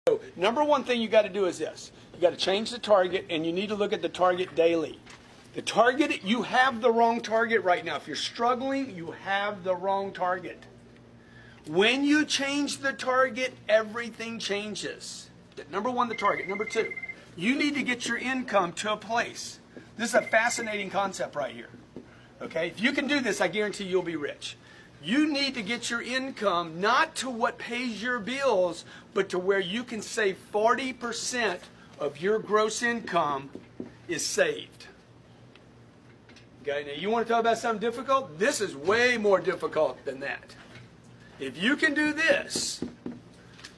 So number one thing you got to do is this. You got to change the target, and you need to look at the target daily. The target, you have the wrong target right now. If you're struggling, you have the wrong target. When you change the target, everything changes. Number one, the target. Number two, you need to get your income to a place. This is a fascinating concept right here. Okay? If you can do this, I guarantee you'll be rich. You need to get your income not to what pays your bills, but to where you can save 40% of your gross income is saved. Okay, now you want to talk about something difficult? This is way more difficult than that. If you can do this,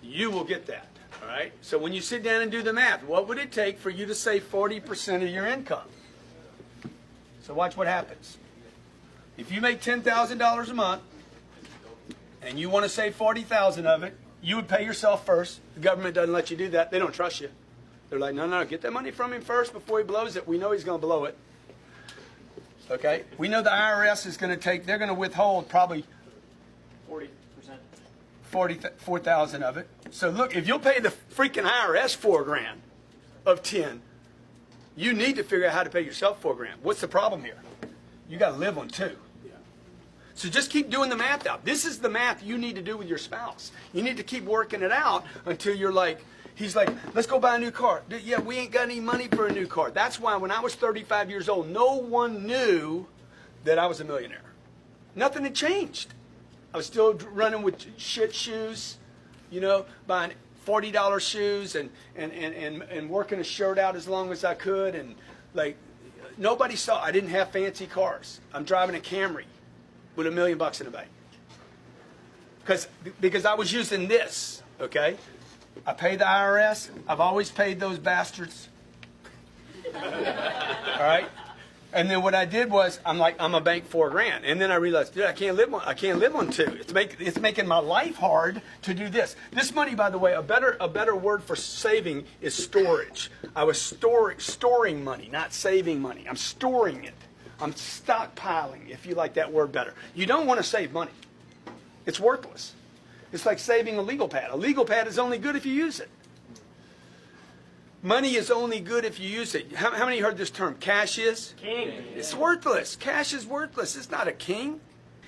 you will get that. All right? So when you sit down and do the math, what would it take for you to save 40% of your income? So watch what happens. If you make $10,000 a month and you want to save $40,000 of it, you would pay yourself first. The government doesn't let you do that. They don't trust you. They're like, no, get that money from him first before he blows it. We know he's going to blow it. Okay? We know the IRS is going to take, they're going to withhold probably 4,000 of it. So look, if you'll pay the freaking IRS $4,000 of 10, you need to figure out how to pay yourself $4,000. What's the problem here? You got to live on 2. So just keep doing the math out. This is the math you need to do with your spouse. You need to keep working it out until you're like, he's like, let's go buy a new car. Yeah, we ain't got any money for a new car. That's why when I was 35 years old, no one knew that I was a millionaire. Nothing had changed. I was still running with shit shoes, you know, buying $40 shoes and working a shirt out as long as I could. And like, nobody saw, I didn't have fancy cars. I'm driving a Camry with $1 million in the bank. Because I was using this, okay? I pay the IRS. I've always paid those bastards. All right? And then what I did was, I'm like, I'm a bank $4,000. And then I realized, dude, I can't live on 2. It's making my life hard to do this. This money, by the way, a better word for saving is storage. I was storing money, not saving money. I'm storing it. I'm stockpiling, if you like that word better. You don't want to save money. It's worthless. It's like saving a legal pad. A legal pad is only good if you use it. Money is only good if you use it. How many heard this term? Cash is? King. It's worthless. Cash is worthless. It's not a king.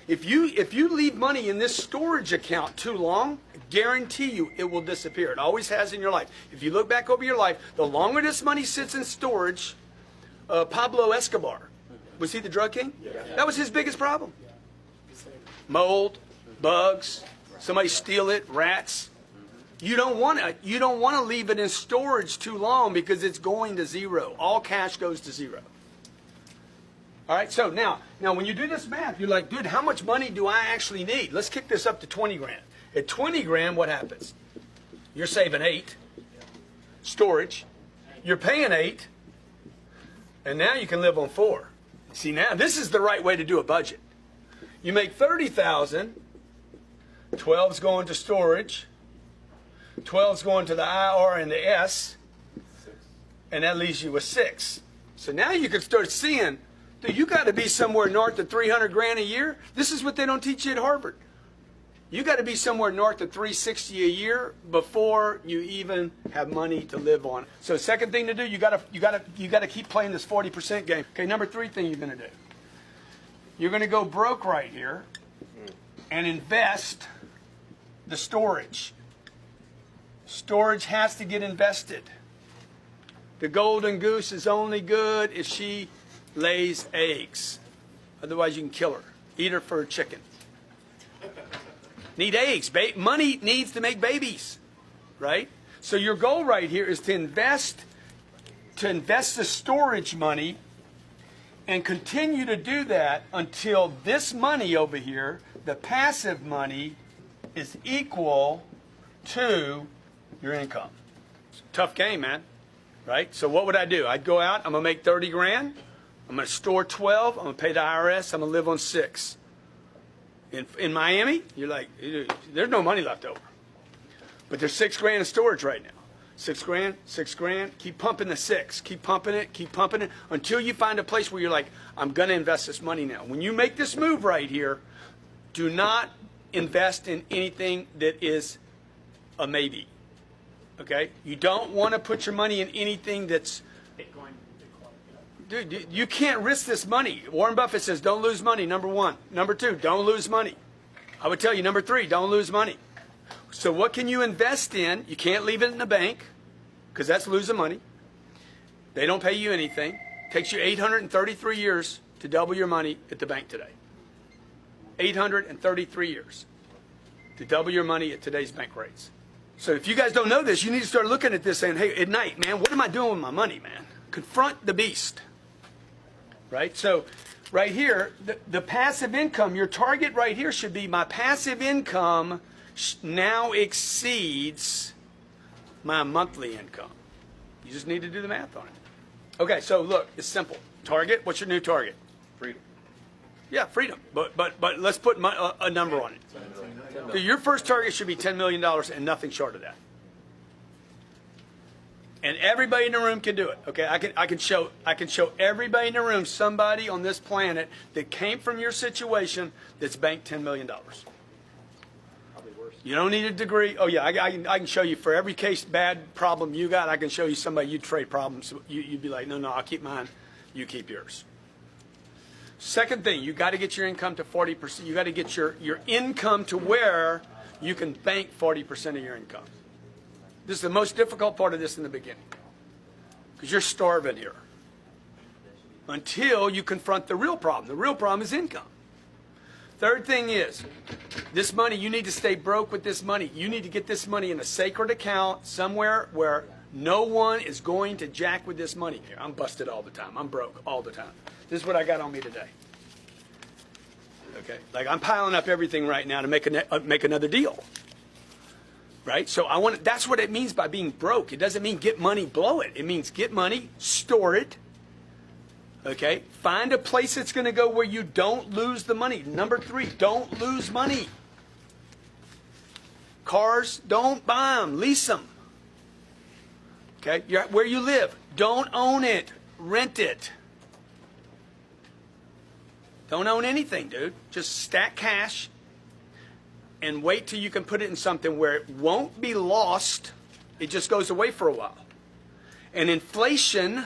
If you leave money in this storage account too long, I guarantee you it will disappear. It always has in your life. If you look back over your life, the longer this money sits in storage, Pablo Escobar, was he the drug king? Yeah. That was his biggest problem. Mold, bugs, somebody steal it, rats. You don't want to leave it in storage too long because it's going to zero. All cash goes to zero. All right. So now when you do this math, you're like, dude, how much money do I actually need? Let's kick this up to $20,000. At $20,000, what happens? You're saving 8. Storage. You're paying 8, and now you can live on 4. See, now this is the right way to do a budget. You make 30,000. 12's going to storage. 12's going to the IR and the S, and that leaves you with 6. So now you can start seeing, dude, you got to be somewhere north of $300,000 a year. This is what they don't teach you at Harvard. You got to be somewhere north of $360,000 a year before you even have money to live on. So second thing to do, you got to keep playing this 40% game. Okay, number 3 thing you're going to do. You're going to go broke right here and invest the storage. Storage has to get invested. The golden goose is only good if she lays eggs. Otherwise, you can kill her. Eat her for a chicken. Need eggs. Money needs to make babies, right? So your goal right here is to invest the storage money and continue to do that until this money over here, the passive money, is equal to your income. It's a tough game, man, right? So what would I do? I'd go out. I'm going to make 30 grand. I'm going to store 12. I'm going to pay the IRS. I'm going to live on 6. In Miami, you're like, there's no money left over. But there's 6 grand in storage right now. 6 grand, 6 grand. Keep pumping the 6. Keep pumping it until you find a place where you're like, I'm going to invest this money now. When you make this move right here, do not invest in anything that is a maybe. Okay? You don't want to put your money in anything that's... Bitcoin. Dude, you can't risk this money. Warren Buffett says, don't lose money, number one. Number two, don't lose money. I would tell you, number three, don't lose money. So what can you invest in? You can't leave it in the bank, because that's losing money. They don't pay you anything. It takes you 833 years to double your money at the bank today. 833 years to double your money at today's bank rates. So if you guys don't know this, you need to start looking at this saying, hey, at night, man, what am I doing with my money, man? Confront the beast. Right? So right here, the passive income, your target right here should be my passive income now exceeds my monthly income. You just need to do the math on it. Okay, so look, it's simple. Target, what's your new target? Freedom. Yeah, freedom. But let's put a number on it. So your first target should be $10 million and nothing short of that. And everybody in the room can do it. Okay, I can show everybody in the room somebody on this planet that came from your situation that's banked $10 million. Probably worse. You don't need a degree. Oh yeah, I can show you for every case bad problem you got. I can show you somebody you'd trade problems. You'd be like, no, I'll keep mine. You keep yours. Second thing, you got to get your income to 40%. You got to get your income to where you can bank 40% of your income. This is the most difficult part of this in the beginning, because you're starving here until you confront the real problem. The real problem is income. Third thing is, this money, you need to stay broke with this money. You need to get this money in a sacred account somewhere where no one is going to jack with this money. I'm busted all the time. I'm broke all the time. This is what I got on me today. Okay, like I'm piling up everything right now to make another deal. Right? So that's what it means by being broke. It doesn't mean get money, blow it. It means get money, store it. Okay? Find a place that's going to go where you don't lose the money. Number three, don't lose money. Cars, don't buy them, lease them. Okay? Where you live, don't own it, rent it. Don't own anything, dude. Just stack cash and wait till you can put it in something where it won't be lost. It just goes away for a while. And inflation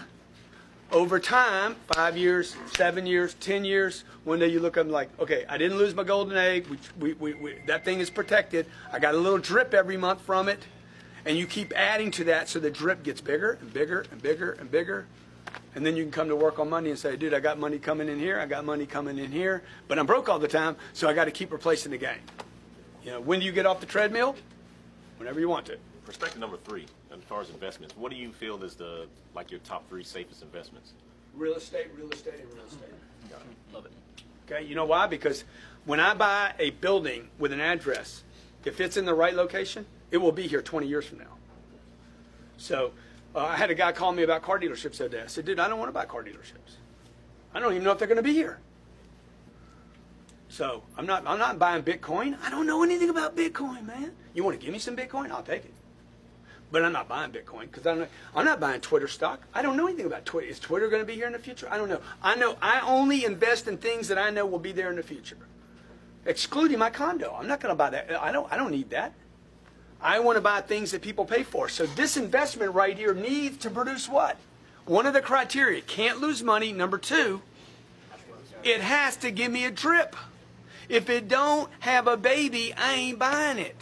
over time, 5 years, 7 years, 10 years, one day you look up and like, okay, I didn't lose my golden egg. That thing is protected. I got a little drip every month from it. And you keep adding to that so the drip gets bigger and bigger and bigger and bigger. And then you can come to work on Monday and say, dude, I got money coming in here. I got money coming in here. But I'm broke all the time, so I got to keep replacing the gain. You know, when do you get off the treadmill? Whenever you want to. Perspective number three, as far as investments, what do you feel is your top three safest investments? Real estate, and real estate. Got it. Love it. Okay, you know why? Because when I buy a building with an address, if it's in the right location, it will be here 20 years from now. So I had a guy call me about car dealerships the other day. I said, dude, I don't want to buy car dealerships. I don't even know if they're going to be here. So I'm not buying Bitcoin. I don't know anything about Bitcoin, man. You want to give me some Bitcoin? I'll take it. But I'm not buying Bitcoin because I'm not buying Twitter stock. I don't know anything about Twitter. Is Twitter going to be here in the future? I don't know. I only invest in things that I know will be there in the future, excluding my condo. I'm not going to buy that. I don't need that. I want to buy things that people pay for. So this investment right here needs to produce what? One of the criteria, it can't lose money. Number two, it has to give me a drip. If it don't have a baby, I ain't buying it.